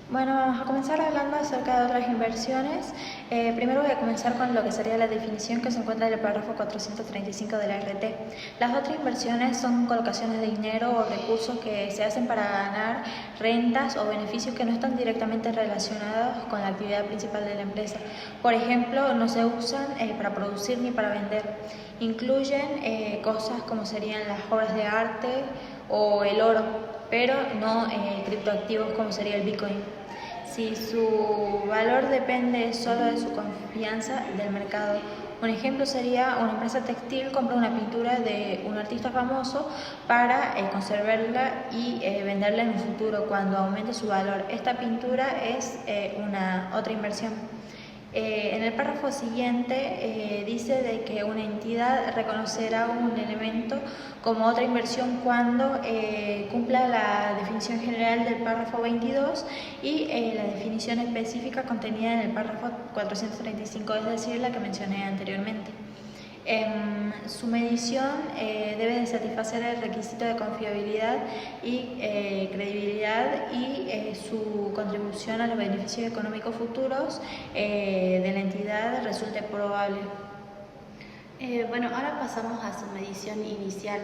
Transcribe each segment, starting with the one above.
Bueno, vamos a comenzar hablando acerca de otras inversiones. Primero voy a comenzar con lo que sería la definición que se encuentra en el párrafo 435 de la RT. Las otras inversiones son colocaciones de dinero o recursos que se hacen para ganar rentas o beneficios que no están directamente relacionados con la actividad principal de la empresa. Por ejemplo, no se usan para producir ni para vender. Incluyen cosas como serían las obras de arte o el oro, pero no criptoactivos como sería el Bitcoin. Si su valor depende solo de su confianza del mercado. Un ejemplo sería una empresa textil compra una pintura de un artista famoso para conservarla y venderla en un futuro cuando aumente su valor. Esta pintura es una otra inversión. En el párrafo siguiente dice de que una entidad reconocerá un elemento como otra inversión cuando cumpla la definición general del párrafo 22 y la definición específica contenida en el párrafo 435, es decir, la que mencioné anteriormente. Su medición debe de satisfacer el requisito de confiabilidad y credibilidad y su contribución a los beneficios económicos futuros de la entidad resulte probable. Bueno, ahora pasamos a su medición inicial,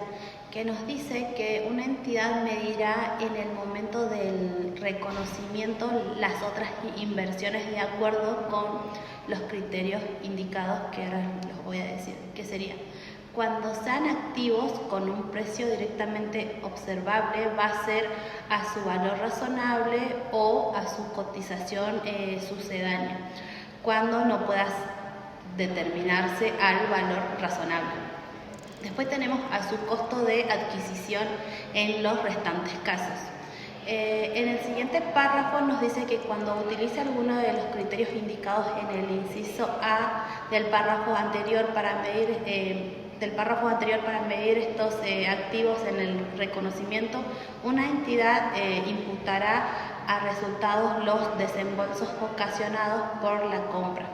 que nos dice que una entidad medirá en el momento del reconocimiento las otras inversiones de acuerdo con los criterios indicados, que ahora los voy a decir, que sería: cuando sean activos con un precio directamente observable, va a ser a su valor razonable o a su cotización sucedánea, cuando no puedas determinarse al valor razonable. Después tenemos a su costo de adquisición en los restantes casos. En el siguiente párrafo nos dice que cuando utilice alguno de los criterios indicados en el inciso A del párrafo anterior para medir estos activos en el reconocimiento, una entidad imputará a resultados los desembolsos ocasionados por la compra.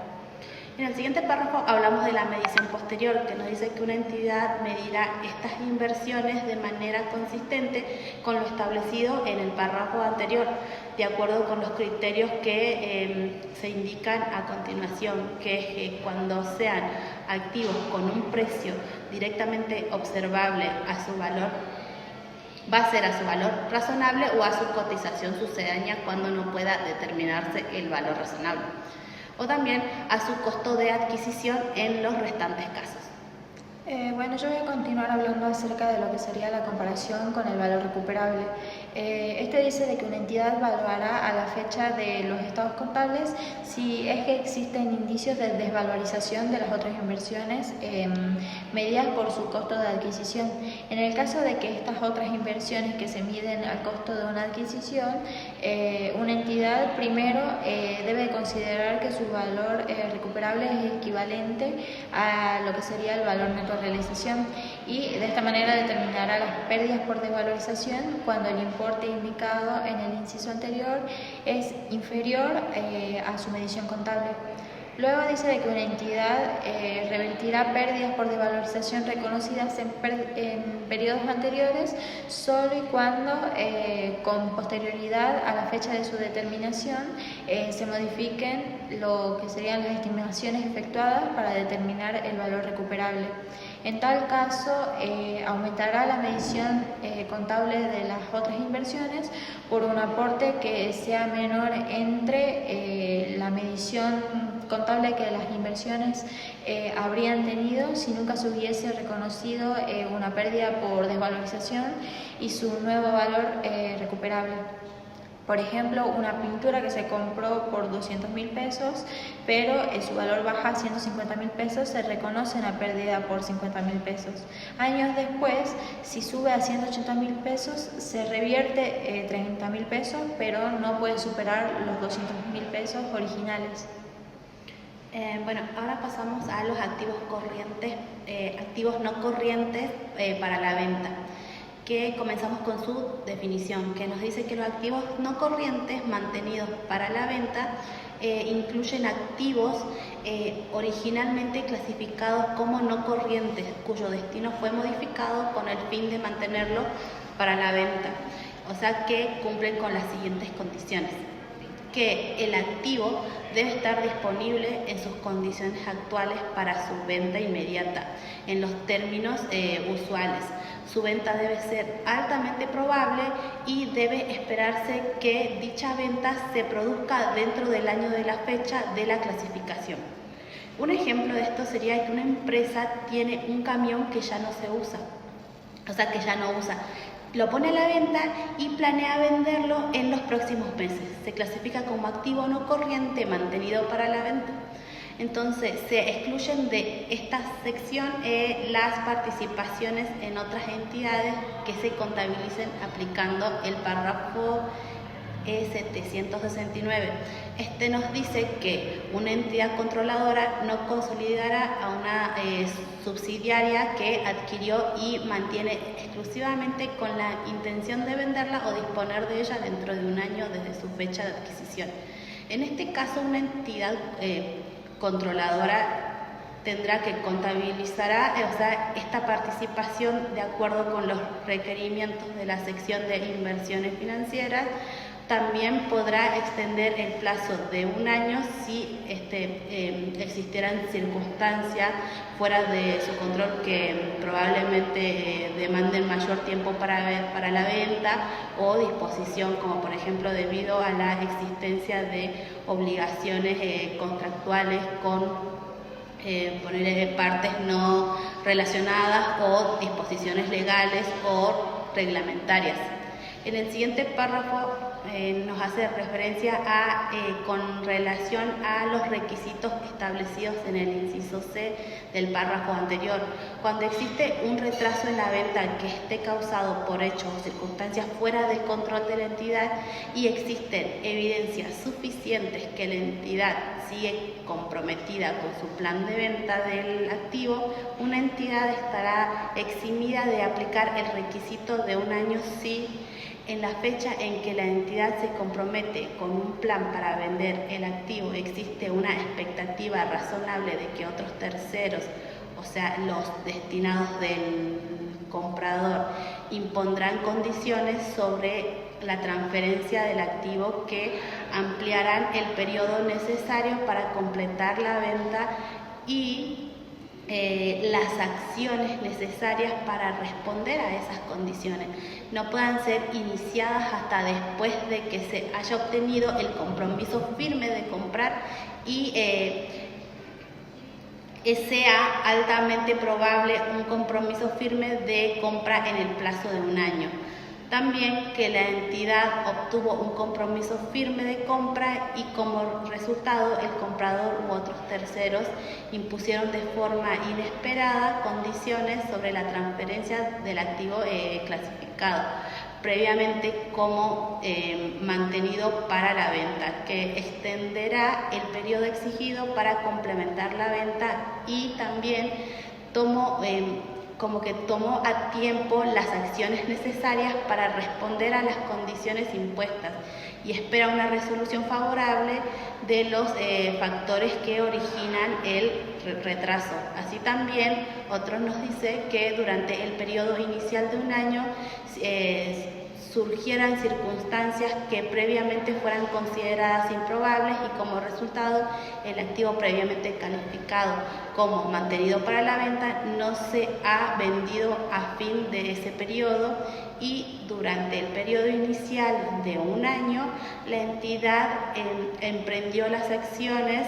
En el siguiente párrafo hablamos de la medición posterior, que nos dice que una entidad medirá estas inversiones de manera consistente con lo establecido en el párrafo anterior, de acuerdo con los criterios que se indican a continuación, que es que cuando sean activos con un precio directamente observable a su valor, va a ser a su valor razonable o a su cotización sucedánea cuando no pueda determinarse el valor razonable, o también a su costo de adquisición en los restantes casos. Bueno, yo voy a continuar hablando acerca de lo que sería la comparación con el valor recuperable. Este dice de que una entidad evaluará a la fecha de los estados contables si es que existen indicios de desvalorización de las otras inversiones medidas por su costo de adquisición. En el caso de que estas otras inversiones que se miden al costo de una adquisición, una entidad primero debe considerar que su valor recuperable es equivalente a lo que sería el valor neto de realización, y de esta manera determinará las pérdidas por desvalorización cuando el importe indicado en el inciso anterior es inferior a su medición contable. Luego dice de que una entidad revertirá pérdidas por desvalorización reconocidas en periodos anteriores solo y cuando con posterioridad a la fecha de su determinación se modifiquen lo que serían las estimaciones efectuadas para determinar el valor recuperable. En tal caso, aumentará la medición contable de las otras inversiones por un aporte que sea menor entre la medición contable que las inversiones habrían tenido si nunca se hubiese reconocido una pérdida por desvalorización y su nuevo valor recuperable. Por ejemplo, una pintura que se compró por 200.000 pesos, pero su valor baja a 150.000 pesos, se reconoce una pérdida por 50.000 pesos. Años después, si sube a 180.000 pesos, se revierte 30.000 pesos, pero no puede superar los 200.000 pesos originales. Bueno, ahora pasamos a los activos corrientes, activos no corrientes para la venta, que comenzamos con su definición, que nos dice que los activos no corrientes mantenidos para la venta incluyen activos originalmente clasificados como no corrientes, cuyo destino fue modificado con el fin de mantenerlo para la venta, o sea que cumplen con las siguientes condiciones. que el activo debe estar disponible en sus condiciones actuales para su venta inmediata, en los términos usuales. Su venta debe ser altamente probable y debe esperarse que dicha venta se produzca dentro del año de la fecha de la clasificación. Un ejemplo de esto sería que una empresa tiene un camión que ya no se usa, que ya no usa. Lo pone a la venta y planea venderlo en los próximos meses. Se clasifica como activo no corriente mantenido para la venta. Entonces, se excluyen de esta sección las participaciones en otras entidades que se contabilicen aplicando el párrafo 769. Este nos dice que una entidad controladora no consolidará a una subsidiaria que adquirió y mantiene exclusivamente con la intención de venderla o disponer de ella dentro de un año desde su fecha de adquisición. En este caso, una entidad controladora tendrá que contabilizar esta participación de acuerdo con los requerimientos de la sección de inversiones financieras. También podrá extender el plazo de un año si existieran circunstancias fuera de su control que probablemente demanden mayor tiempo para la venta o disposición, como por ejemplo debido a la existencia de obligaciones contractuales con poner partes no relacionadas o disposiciones legales o reglamentarias. En el siguiente párrafo nos hace referencia con relación a los requisitos establecidos en el inciso C del párrafo anterior. Cuando existe un retraso en la venta que esté causado por hechos o circunstancias fuera del control de la entidad y existen evidencias suficientes que la entidad sigue comprometida con su plan de venta del activo, una entidad estará eximida de aplicar el requisito de un año si en la fecha en que la entidad se compromete con un plan para vender el activo existe una expectativa razonable de que otros terceros, o sea, los destinados del comprador, impondrán condiciones sobre la transferencia del activo que ampliarán el periodo necesario para completar la venta y las acciones necesarias para responder a esas condiciones no puedan ser iniciadas hasta después de que se haya obtenido el compromiso firme de comprar y sea altamente probable un compromiso firme de compra en el plazo de un año. También que la entidad obtuvo un compromiso firme de compra y como resultado el comprador u otros terceros impusieron de forma inesperada condiciones sobre la transferencia del activo clasificado, previamente como mantenido para la venta, que extenderá el periodo exigido para complementar la venta y también tomó a tiempo las acciones necesarias para responder a las condiciones impuestas y espera una resolución favorable de los factores que originan el retraso. Así también, otros nos dice que durante el periodo inicial de un año surgieran circunstancias que previamente fueran consideradas improbables y como resultado el activo previamente calificado como mantenido para la venta no se ha vendido a fin de ese periodo y durante el periodo inicial de un año la entidad emprendió las acciones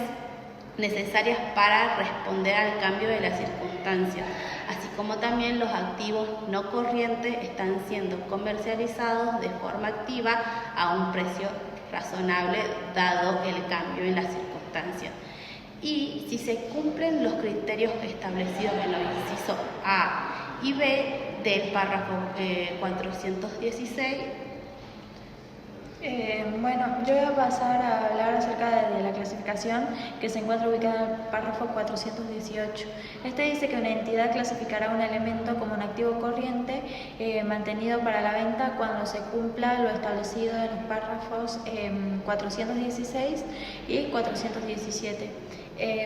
necesarias para responder al cambio de las circunstancias, así como también los activos no corrientes están siendo comercializados de forma activa a un precio razonable dado el cambio en las circunstancias. Y si se cumplen los criterios establecidos en los incisos A y B del párrafo 416, yo voy a pasar a hablar acerca de la clasificación que se encuentra ubicada en el párrafo 418. Este dice que una entidad clasificará un elemento como un activo corriente mantenido para la venta cuando se cumpla lo establecido en los párrafos 416 y 417.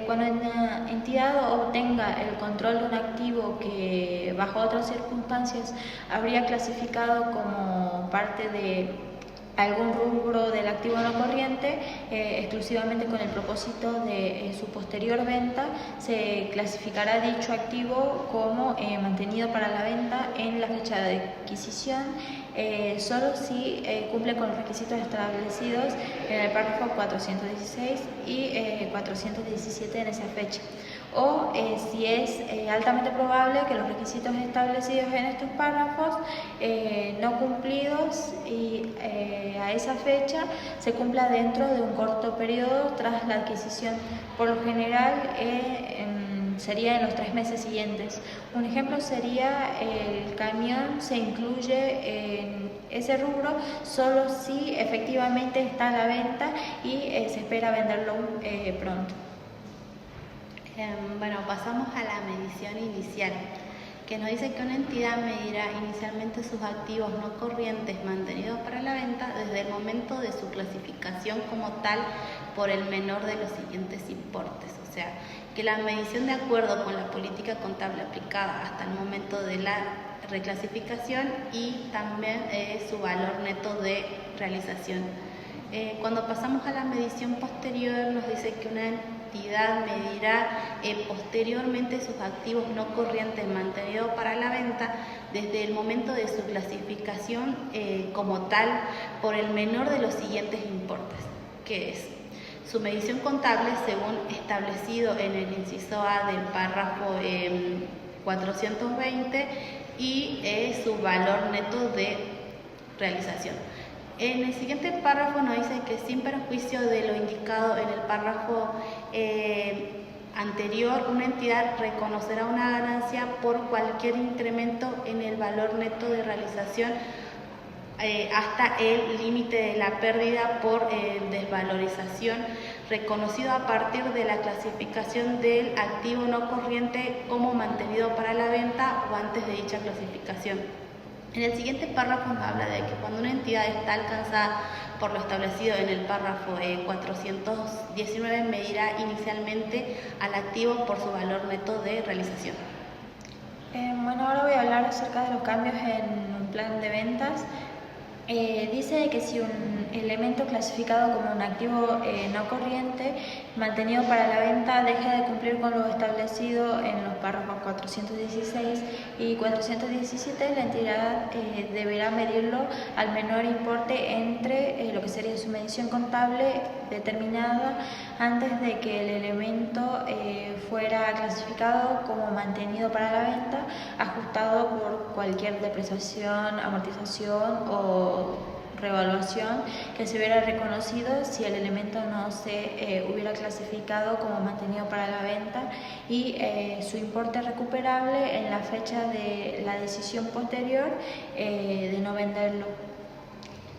Cuando una entidad obtenga el control de un activo que bajo otras circunstancias habría clasificado como parte de algún rubro del activo no corriente, exclusivamente con el propósito de su posterior venta, se clasificará dicho activo como mantenido para la venta en la fecha de adquisición, solo si cumple con los requisitos establecidos en el párrafo 416 y 417 en esa fecha, o si es altamente probable que los requisitos establecidos en estos párrafos no cumplidos y a esa fecha se cumpla dentro de un corto periodo tras la adquisición. Por lo general sería en los 3 meses siguientes. Un ejemplo sería el camión se incluye en ese rubro solo si efectivamente está a la venta y se espera venderlo pronto. Bueno, pasamos a la medición inicial, que nos dice que una entidad medirá inicialmente sus activos no corrientes mantenidos para la venta desde el momento de su clasificación como tal por el menor de los siguientes importes. O sea, que la medición de acuerdo con la política contable aplicada hasta el momento de la reclasificación y también su valor neto de realización. Cuando pasamos a la medición posterior, nos dice que una entidad medirá posteriormente sus activos no corrientes mantenidos para la venta desde el momento de su clasificación como tal por el menor de los siguientes importes, que es su medición contable según establecido en el inciso A del párrafo 420 y su valor neto de realización. En el siguiente párrafo nos dice que sin perjuicio de lo indicado en el párrafo anterior, una entidad reconocerá una ganancia por cualquier incremento en el valor neto de realización hasta el límite de la pérdida por desvalorización reconocido a partir de la clasificación del activo no corriente como mantenido para la venta o antes de dicha clasificación. En el siguiente párrafo nos habla de que cuando una entidad está alcanzada por lo establecido en el párrafo 419 medirá inicialmente al activo por su valor neto de realización. Bueno, ahora voy a hablar acerca de los cambios en un plan de ventas. Dice que si un elemento clasificado como un activo no corriente mantenido para la venta deja de cumplir con lo establecido en los párrafos 416 y 417, la entidad deberá medirlo al menor importe entre lo que sería su medición contable determinada antes de que el elemento fuera clasificado como mantenido para la venta, ajustado por cualquier depreciación, amortización o revaluación que se hubiera reconocido si el elemento no se hubiera clasificado como mantenido para la venta y su importe recuperable en la fecha de la decisión posterior de no venderlo.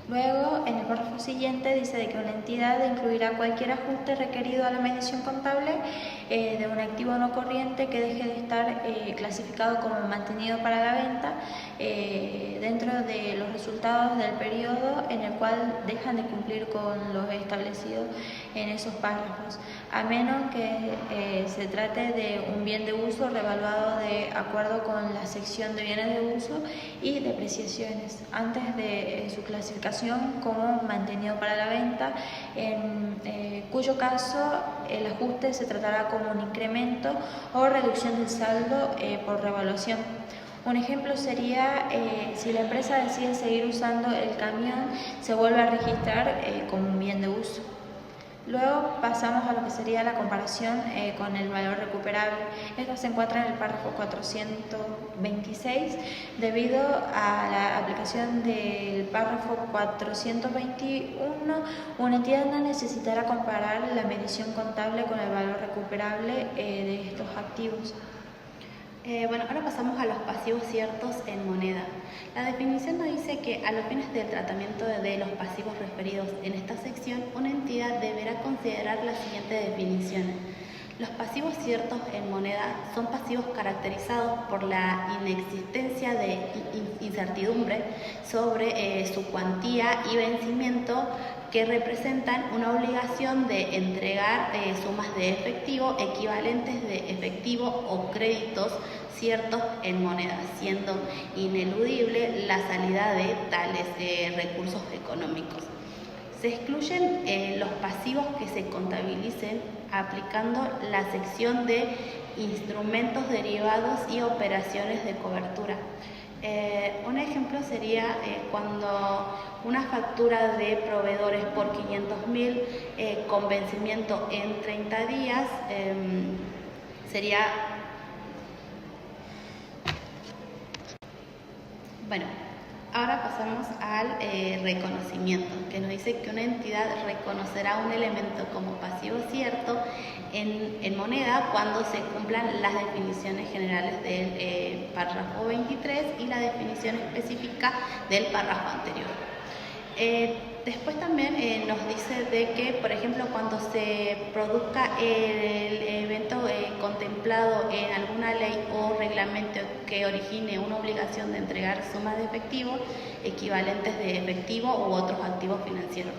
Luego, en el párrafo siguiente dice de que una entidad incluirá cualquier ajuste requerido a la medición contable de un activo no corriente que deje de estar clasificado como mantenido para la venta dentro de los resultados del periodo en el cual dejan de cumplir con lo establecido en esos párrafos, a menos que se trate de un bien de uso revaluado de acuerdo con la sección de bienes de uso y depreciaciones antes de su clasificación como mantenido para la venta, en cuyo caso el ajuste se tratará como un incremento o reducción del saldo por revaluación. Un ejemplo sería si la empresa decide seguir usando el camión, se vuelve a registrar como un bien de uso. Luego pasamos a lo que sería la comparación con el valor recuperable. Esto se encuentra en el párrafo 426. Debido a la aplicación del párrafo 421, una entidad no necesitará comparar la medición contable con el valor recuperable de estos activos. Bueno, ahora pasamos a los pasivos ciertos en moneda. La definición nos dice que a los fines del tratamiento de los pasivos referidos en esta sección, una entidad deberá considerar las siguientes definiciones. Los pasivos ciertos en moneda son pasivos caracterizados por la inexistencia de incertidumbre sobre su cuantía y vencimiento, que representan una obligación de entregar sumas de efectivo equivalentes de efectivo o créditos ciertos en moneda, siendo ineludible la salida de tales recursos económicos. Se excluyen los pasivos que se contabilicen aplicando la sección de instrumentos derivados y operaciones de cobertura. Un ejemplo sería cuando una factura de proveedores por 500.000 con vencimiento en 30 días sería... Bueno, ahora pasamos al reconocimiento, que nos dice que una entidad reconocerá un elemento como pasivo cierto en moneda cuando se cumplan las definiciones generales del párrafo 23 y la definición específica del párrafo anterior. Después también nos dice de que, por ejemplo, cuando se produzca el evento contemplado en alguna ley o reglamento que origine una obligación de entregar sumas de efectivo equivalentes de efectivo u otros activos financieros.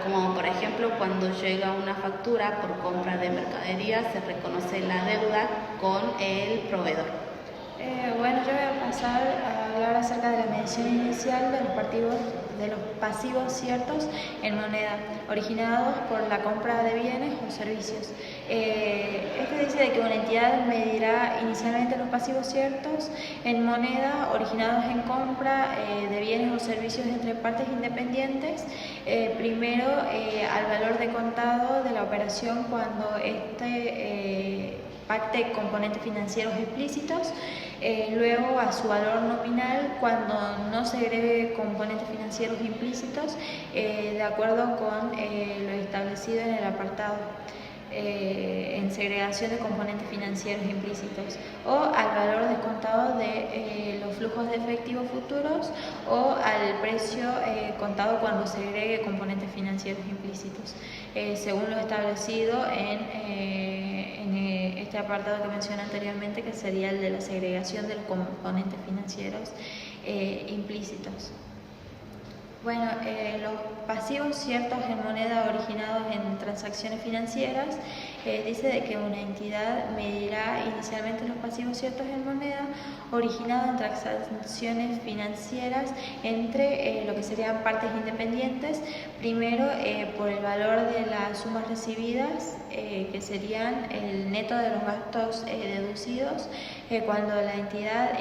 Como por ejemplo cuando llega una factura por compra de mercadería, se reconoce la deuda con el proveedor. Bueno, yo voy a pasar a hablar acerca de la medición inicial de los pasivos ciertos en moneda, originados por la compra de bienes o servicios. Este dice de que una entidad medirá inicialmente los pasivos ciertos en moneda, originados en compra de bienes o servicios entre partes independientes, primero al valor de contado de la operación cuando pacte componentes financieros explícitos, luego a su valor nominal cuando no se agregue componentes financieros implícitos, de acuerdo con lo establecido en el apartado en segregación de componentes financieros implícitos, o al valor descontado de los flujos de efectivo futuros, o al precio contado cuando se agregue componentes financieros implícitos, según lo establecido en este apartado que mencioné anteriormente, que sería el de la segregación de los componentes financieros implícitos. Bueno, los pasivos ciertos en moneda originados en transacciones financieras, dice de que una entidad medirá inicialmente los pasivos ciertos en moneda originados en transacciones financieras entre lo que serían partes independientes, primero por el valor de las sumas recibidas, que serían el neto de los gastos deducidos, cuando la entidad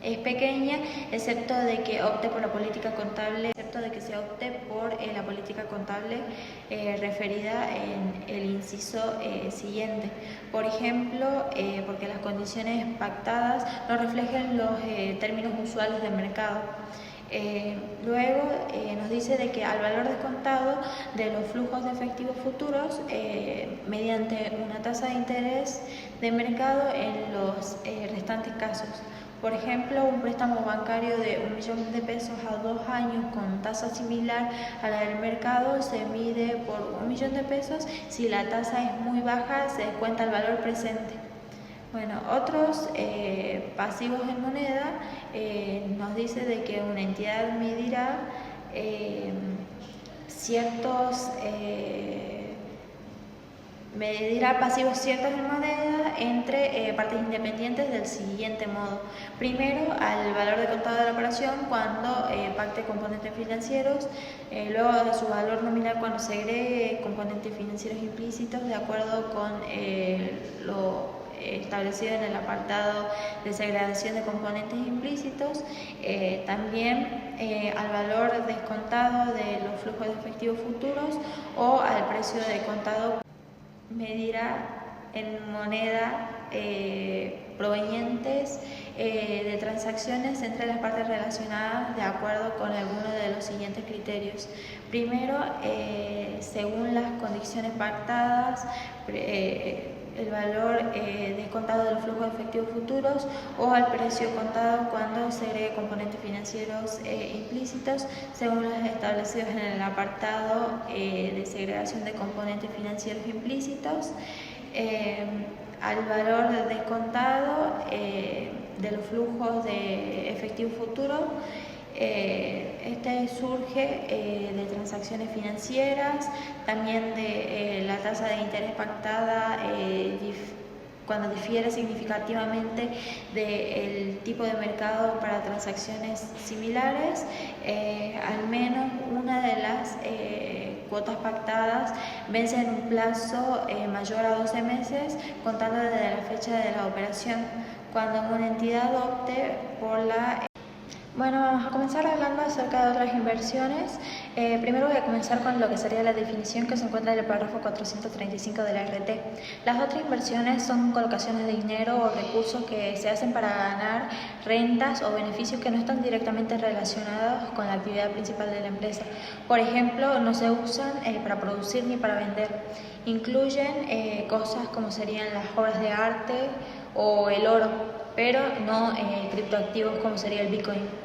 es pequeña, excepto de que opte por la política contable, excepto de que se opte por la política contable referida en el inciso siguiente. Por ejemplo, porque las condiciones pactadas no reflejen los términos usuales del mercado. Luego nos dice de que al valor descontado de los flujos de efectivos futuros, mediante una tasa de interés de mercado en los restantes casos. Por ejemplo, un préstamo bancario de 1 millón de pesos a 2 años con tasa similar a la del mercado se mide por 1 millón de pesos. Si la tasa es muy baja, se descuenta el valor presente. Bueno, otros pasivos en moneda nos dice de que una entidad medirá medirá pasivos ciertos en moneda entre partes independientes del siguiente modo. Primero, al valor de contado de la operación cuando pacte componentes financieros, luego a su valor nominal cuando se agregue componentes financieros implícitos, de acuerdo con lo establecido en el apartado de segregación de componentes implícitos, también al valor descontado de los flujos de efectivo futuros o al precio de contado. Medirá en moneda provenientes de transacciones entre las partes relacionadas de acuerdo con alguno de los siguientes criterios. Primero, según las condiciones pactadas el valor descontado de los flujos efectivos futuros o al precio contado cuando se agregue componentes financieros implícitos según los establecidos en el apartado de segregación de componentes financieros implícitos, al valor descontado de los flujos de efectivo futuro. Este surge de transacciones financieras, también de la tasa de interés pactada cuando difiere significativamente del tipo de mercado para transacciones similares, al menos una de las cuotas pactadas vence en un plazo mayor a 12 meses, contando desde la fecha de la operación, cuando una entidad opte por la... Bueno, vamos a comenzar hablando acerca de otras inversiones. Primero voy a comenzar con lo que sería la definición que se encuentra en el párrafo 435 de la RT. Las otras inversiones son colocaciones de dinero o recursos que se hacen para ganar rentas o beneficios que no están directamente relacionados con la actividad principal de la empresa. Por ejemplo, no se usan para producir ni para vender. Incluyen cosas como serían las obras de arte o el oro, pero no criptoactivos como sería el Bitcoin.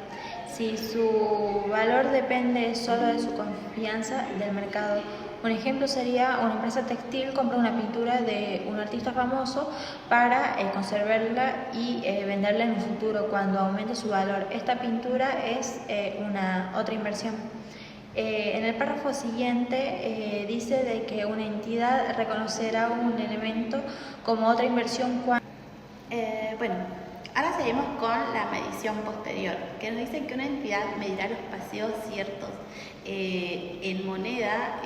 Si su valor depende solo de su confianza del mercado. Un ejemplo sería una empresa textil compra una pintura de un artista famoso para conservarla y venderla en un futuro cuando aumente su valor. Esta pintura es una otra inversión. En el párrafo siguiente dice de que una entidad reconocerá un elemento como otra inversión cuando... Bueno, ahora seguimos con la medición posterior, que nos dice que una entidad medirá los pasivos ciertos en moneda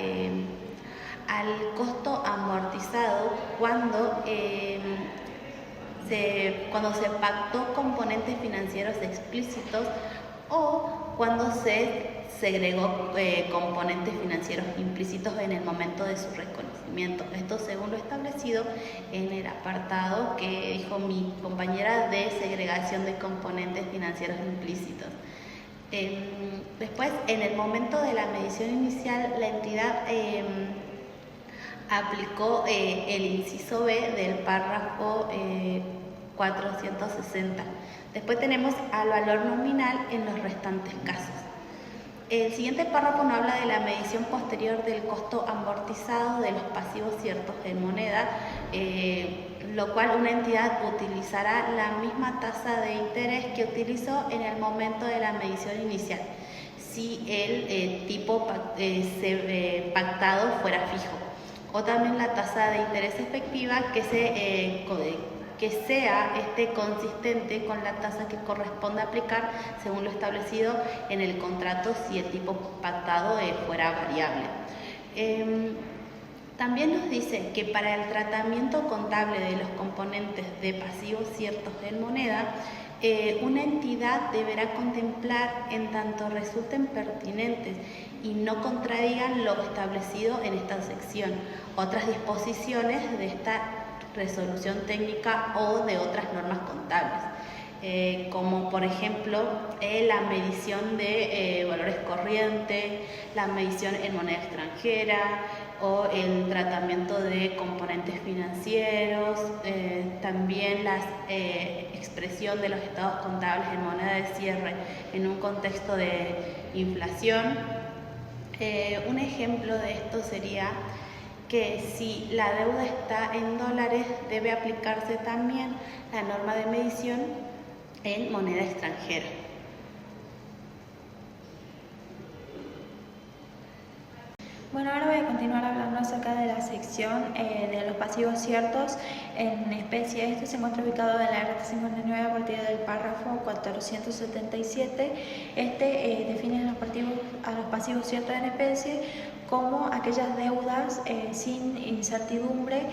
al costo amortizado cuando se pactó componentes financieros explícitos o cuando se segregó componentes financieros implícitos en el momento de su reconocimiento. Esto según lo establecido en el apartado que dijo mi compañera de segregación de componentes financieros implícitos. Después, en el momento de la medición inicial, la entidad aplicó el inciso B del párrafo 460. Después tenemos al valor nominal en los restantes casos. El siguiente párrafo nos habla de la medición posterior del costo amortizado de los pasivos ciertos en moneda, lo cual una entidad utilizará la misma tasa de interés que utilizó en el momento de la medición inicial, si el tipo pactado fuera fijo, o también la tasa de interés efectiva que sea consistente con la tasa que corresponde aplicar según lo establecido en el contrato si el tipo pactado fuera variable. También nos dice que para el tratamiento contable de los componentes de pasivos ciertos en moneda, una entidad deberá contemplar en tanto resulten pertinentes y no contradigan lo establecido en esta sección, otras disposiciones de esta resolución técnica o de otras normas contables, como por ejemplo la medición de valores corrientes, la medición en moneda extranjera o el tratamiento de componentes financieros, también la expresión de los estados contables en moneda de cierre en un contexto de inflación. Un ejemplo de esto sería que si la deuda está en dólares, debe aplicarse también la norma de medición en moneda extranjera. Bueno, ahora voy a continuar hablando acerca de la sección de los pasivos ciertos en especie. Este se encuentra ubicado en la RT 59 a partir del párrafo 477. Define a los pasivos ciertos en especie como aquellas deudas sin incertidumbre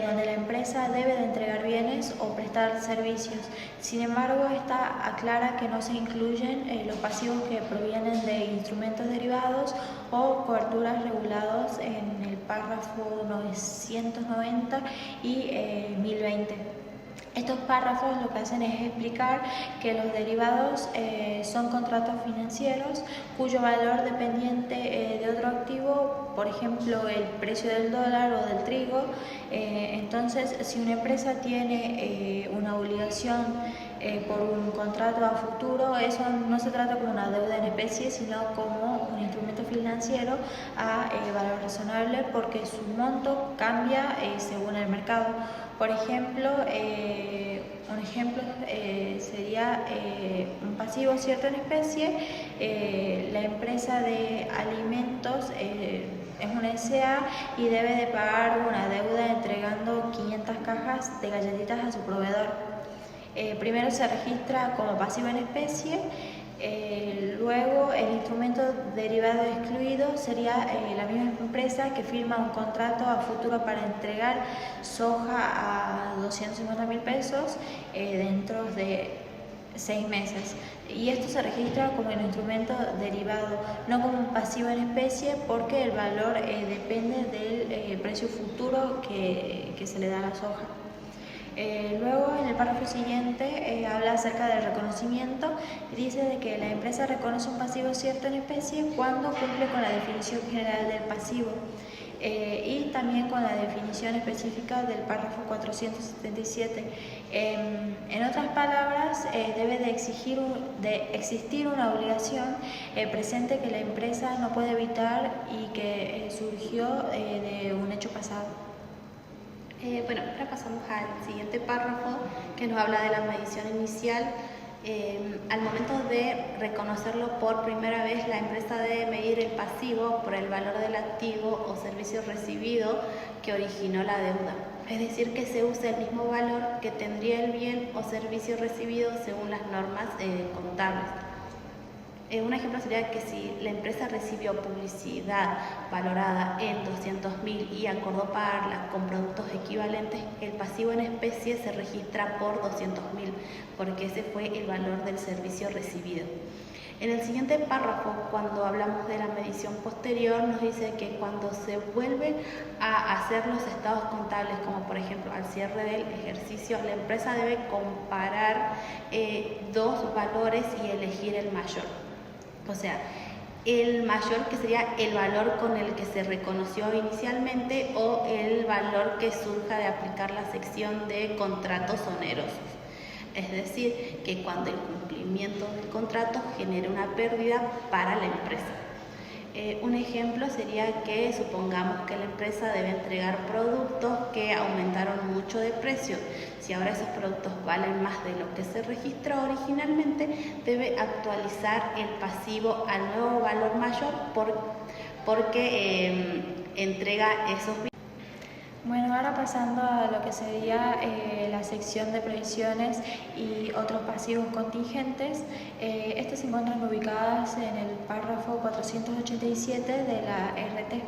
donde la empresa debe de entregar bienes o prestar servicios. Sin embargo, esta aclara que no se incluyen los pasivos que provienen de instrumentos derivados o coberturas regulados en el párrafo 990 y 1020. Estos párrafos lo que hacen es explicar que los derivados son contratos financieros cuyo valor dependiente de otro activo por ejemplo, el precio del dólar o del trigo. Entonces, si una empresa tiene una obligación por un contrato a futuro, eso no se trata como una deuda en especie, sino como un instrumento financiero a valor razonable, porque su monto cambia según el mercado. Por ejemplo, un ejemplo sería un pasivo cierto en especie. La empresa de alimentos es una SA y debe de pagar una deuda entregando 500 cajas de galletitas a su proveedor. Primero se registra como pasivo en especie. Luego el instrumento derivado excluido sería la misma empresa que firma un contrato a futuro para entregar soja a 250.000 pesos dentro de 6 meses, y esto se registra como un instrumento derivado, no como un pasivo en especie, porque el valor depende del precio futuro que se le da a la soja. Luego, en el párrafo siguiente, habla acerca del reconocimiento. Dice de que la empresa reconoce un pasivo cierto en especie cuando cumple con la definición general del pasivo y también con la definición específica del párrafo 477. En otras palabras, debe de existir una obligación presente que la empresa no puede evitar y que surgió de un hecho pasado. Bueno, ahora pasamos al siguiente párrafo que nos habla de la medición inicial. Al momento de reconocerlo por primera vez, la empresa debe medir el pasivo por el valor del activo o servicio recibido que originó la deuda. Es decir, que se use el mismo valor que tendría el bien o servicio recibido según las normas contables. Un ejemplo sería que si la empresa recibió publicidad valorada en 200.000 y acordó pagarla con productos equivalentes, el pasivo en especie se registra por 200.000, porque ese fue el valor del servicio recibido. En el siguiente párrafo, cuando hablamos de la medición posterior, nos dice que cuando se vuelven a hacer los estados contables, como por ejemplo al cierre del ejercicio, la empresa debe comparar dos valores y elegir el mayor. O sea, el mayor, que sería el valor con el que se reconoció inicialmente, o el valor que surja de aplicar la sección de contratos onerosos. Es decir, que cuando el cumplimiento del contrato genere una pérdida para la empresa. Un ejemplo sería que supongamos que la empresa debe entregar productos que aumentaron mucho de precio. Si ahora esos productos valen más de lo que se registró originalmente, debe actualizar el pasivo al nuevo valor mayor porque entrega esos bienes. Bueno, ahora pasando a lo que sería la sección de previsiones y otros pasivos contingentes. Estas se encuentran ubicadas en el párrafo 487 de la RT.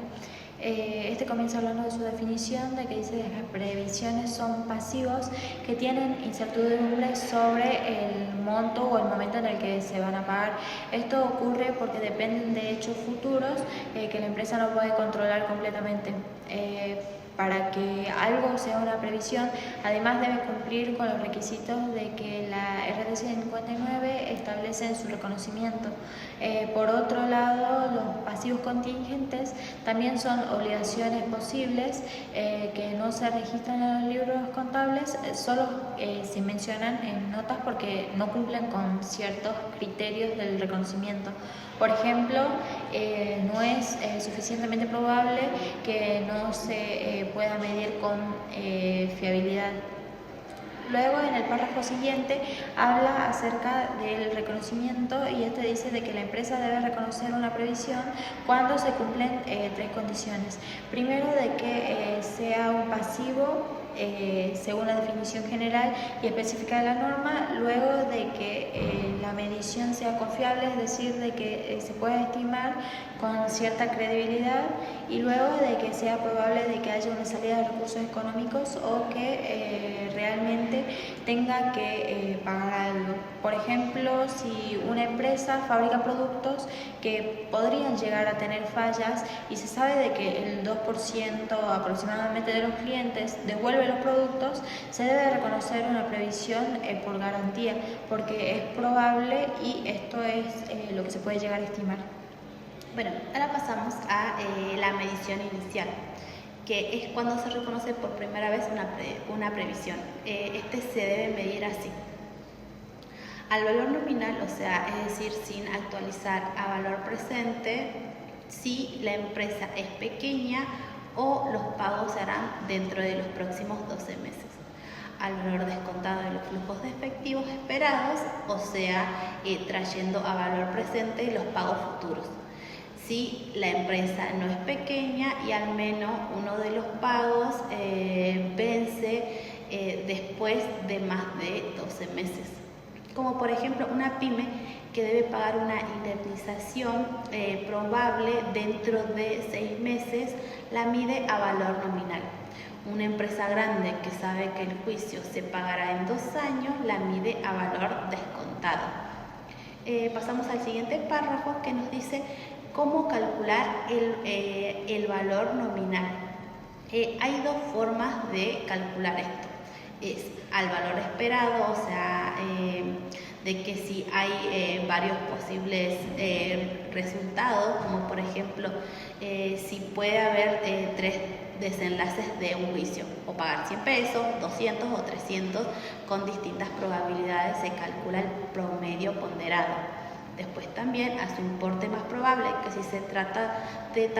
Este comienza hablando de su definición, de que dice que las previsiones son pasivos que tienen incertidumbre sobre el monto o el momento en el que se van a pagar. Esto ocurre porque dependen de hechos futuros que la empresa no puede controlar completamente. Para que algo sea una previsión, además debe cumplir con los requisitos de que la RT 59 establece en su reconocimiento. Por otro lado, los pasivos contingentes también son obligaciones posibles que no se registran en los libros contables, solo se mencionan en notas porque no cumplen con ciertos criterios del reconocimiento. Por ejemplo, no es suficientemente probable que no se pueda medir con fiabilidad. Luego, en el párrafo siguiente, habla acerca del reconocimiento y este dice de que la empresa debe reconocer una previsión cuando se cumplen tres condiciones. Primero, de que sea un pasivo según la definición general y específica de la norma. Luego, de que la medición sea confiable, es decir, de que se pueda estimar con cierta credibilidad, y luego de que sea probable de que haya una salida de recursos económicos o que realmente tenga que pagar algo. Por ejemplo, si una empresa fabrica productos que podrían llegar a tener fallas y se sabe de que el 2% aproximadamente de los clientes devuelve los productos, se debe reconocer una previsión por garantía, porque es probable y esto es lo que se puede llegar a estimar. Bueno, ahora pasamos a la medición inicial, que es cuando se reconoce por primera vez una previsión. Este se debe medir así: al valor nominal, o sea, es decir, sin actualizar a valor presente, si la empresa es pequeña o los pagos se harán dentro de los próximos 12 meses. Al valor descontado de los flujos de efectivos esperados, o sea, trayendo a valor presente los pagos futuros. Si la empresa no es pequeña y al menos uno de los pagos vence después de más de 12 meses. Como por ejemplo una pyme que debe pagar una indemnización probable dentro de 6 meses, la mide a valor nominal. Una empresa grande que sabe que el juicio se pagará en 2 años, la mide a valor descontado. Pasamos al siguiente párrafo, que nos dice cómo calcular el valor nominal. Hay 2 formas de calcular esto. Es al valor esperado, o sea, de que si hay varios posibles resultados, como por ejemplo, si puede haber 3 desenlaces de un juicio, o pagar 100 pesos, 200 o 300, con distintas probabilidades se calcula el promedio ponderado. Después también a su importe más probable, que si se trata de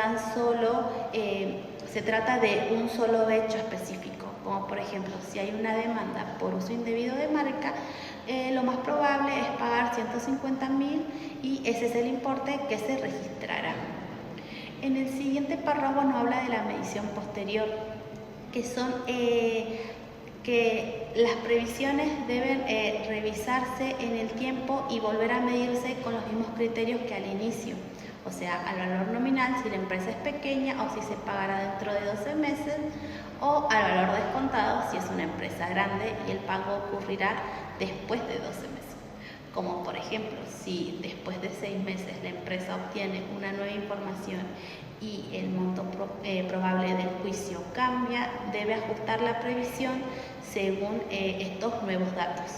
se trata de un solo hecho específico, como por ejemplo, si hay una demanda por uso indebido de marca, lo más probable es pagar 150.000 y ese es el importe que se registrará. En el siguiente párrafo nos habla de la medición posterior, que son que las previsiones deben revisarse en el tiempo y volver a medirse con los mismos criterios que al inicio. O sea, al valor nominal si la empresa es pequeña o si se pagará dentro de 12 meses, o al valor descontado si es una empresa grande y el pago ocurrirá después de 12 meses. Como por ejemplo, si después de 6 meses la empresa obtiene una nueva información y el monto probable del juicio cambia, debe ajustar la previsión según estos nuevos datos.